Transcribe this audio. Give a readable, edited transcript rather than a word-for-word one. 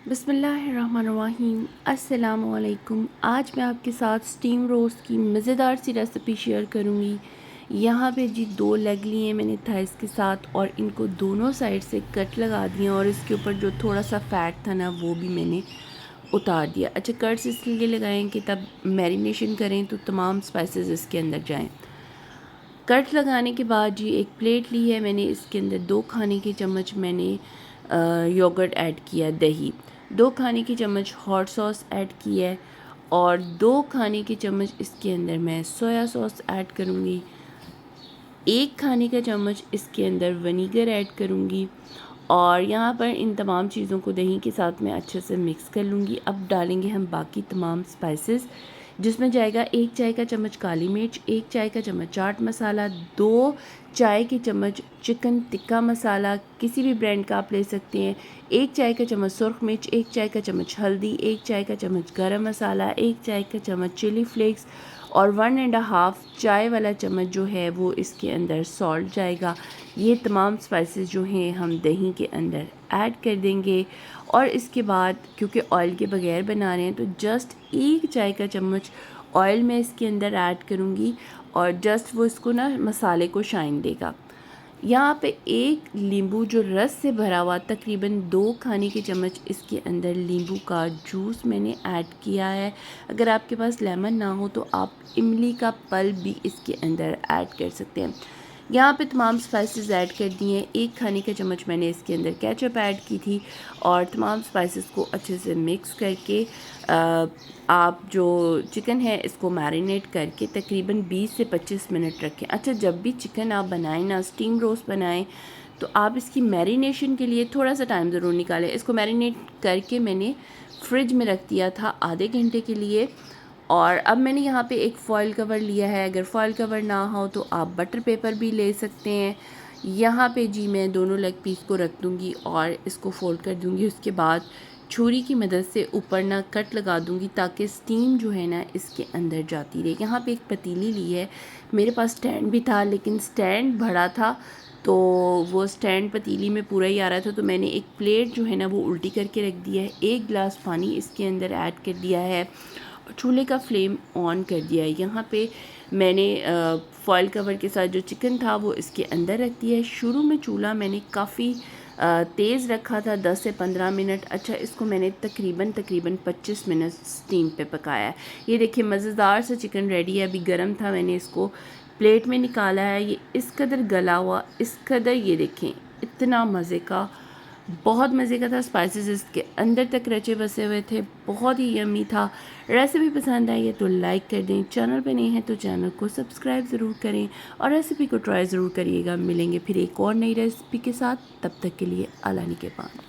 बिस्मिल्लाहिर्रहमानिर्रहीम। अस्सलामुअलैकुम। आज मैं आपके साथ स्टीम रोस्ट की मज़ेदार सी रेसिपी शेयर करूँगी। यहाँ पे जी 2 लेग लिए हैं मैंने थाइस के साथ और इनको दोनों साइड से कट लगा दिए और इसके ऊपर जो थोड़ा सा फ़ैट था ना वो भी मैंने उतार दिया। अच्छा, कट्स इसलिए लगाएं कि तब मैरिनेशन करें तो तमाम स्पाइसेस इसके अंदर जाएँ। कट लगाने के बाद जी एक प्लेट ली है मैंने, इसके अंदर 2 खाने के चम्मच मैंने योगर्ट ऐड किया, दही 2 खाने के चम्मच हॉट सॉस ऐड की है और 2 खाने के चम्मच इसके अंदर मैं सोया सॉस ऐड करूँगी। 1 खाने का चम्मच इसके अंदर विनीगर ऐड करूँगी और यहाँ पर इन तमाम चीज़ों को दही के साथ मैं अच्छे से मिक्स कर लूँगी। अब डालेंगे हम बाकी तमाम स्पाइसेस, जिसमें जाएगा 1 चाय का चम्मच काली मिर्च, 1 चाय का चम्मच चाट मसाला, 2 चाय के चम्मच चिकन टिक्का मसाला, किसी भी ब्रांड का आप ले सकते हैं, 1 चाय का चम्मच सुरख मिर्च, 1 चाय का चम्मच हल्दी, 1 चाय का चम्मच गरम मसाला, 1 चाय का चम्मच चिली फ्लेक्स और 1.5 चाय वाला चम्मच जो है वो इसके अंदर सॉल्ट जाएगा। ये तमाम स्पाइसेस जो हैं हम दही के अंदर ऐड कर देंगे और इसके बाद क्योंकि ऑयल के बगैर बना रहे हैं तो जस्ट 1 चाय का चम्मच ऑयल मैं इसके अंदर ऐड करूँगी और जस्ट वो इसको ना मसाले को शाइन देगा। यहाँ पे 1 नींबू जो रस से भरा हुआ, तकरीबन 2 खाने के चम्मच इसके अंदर नींबू का जूस मैंने ऐड किया है। अगर आपके पास लेमन ना हो तो आप इमली का पल्प भी इसके अंदर ऐड कर सकते हैं। यहाँ पे तमाम स्पाइसेस ऐड कर दिए हैं। 1 खाने का चम्मच मैंने इसके अंदर केचप ऐड की थी और तमाम स्पाइसेस को अच्छे से मिक्स करके आप जो चिकन है इसको मैरिनेट करके तकरीबन 20 से 25 मिनट रखें। अच्छा, जब भी चिकन आप बनाएं ना, स्टीम रोस्ट बनाएं, तो आप इसकी मैरिनेशन के लिए थोड़ा सा टाइम ज़रूर निकालें। इसको मैरिनेट करके मैंने फ्रिज में रख दिया था आधे घंटे के लिए और अब मैंने यहाँ पे एक फ़ॉइल कवर लिया है। अगर फ़ॉइल कवर ना हो तो आप बटर पेपर भी ले सकते हैं। यहाँ पे जी मैं दोनों लेग पीस को रख दूँगी और इसको फ़ोल्ड कर दूँगी। उसके बाद छुरी की मदद से ऊपर ना कट लगा दूँगी ताकि स्टीम जो है ना इसके अंदर जाती रहे। यहाँ पे एक पतीली ली है, मेरे पास स्टैंड भी था लेकिन स्टैंड बड़ा था तो वो स्टैंड पतीली में पूरा ही आ रहा था, तो मैंने एक प्लेट जो है ना वो उल्टी करके रख दिया है। 1 गिलास पानी इसके अंदर ऐड कर दिया है, चूल्हे का फ्लेम ऑन कर दिया है। यहाँ पे मैंने फॉइल कवर के साथ जो चिकन था वो इसके अंदर रख दिया है। शुरू में चूल्हा मैंने काफ़ी तेज़ रखा था, 10 से 15 मिनट। अच्छा, इसको मैंने तकरीबन 25 मिनट स्टीम पे पकाया है। ये देखिए मज़ेदार सा चिकन रेडी है। अभी गर्म था, मैंने इसको प्लेट में निकाला है। ये इस कदर गला हुआ, इस कदर, ये देखें इतना मज़े का, बहुत मज़े का था। स्पाइसेस इसके अंदर तक रचे बसे हुए थे, बहुत ही यम्मी था। रेसिपी पसंद आई है तो लाइक कर दें, चैनल पे नहीं है तो चैनल को सब्सक्राइब ज़रूर करें और रेसिपी को ट्राई ज़रूर करिएगा। मिलेंगे फिर एक और नई रेसिपी के साथ, तब तक के लिए अल्लाह निगहबान।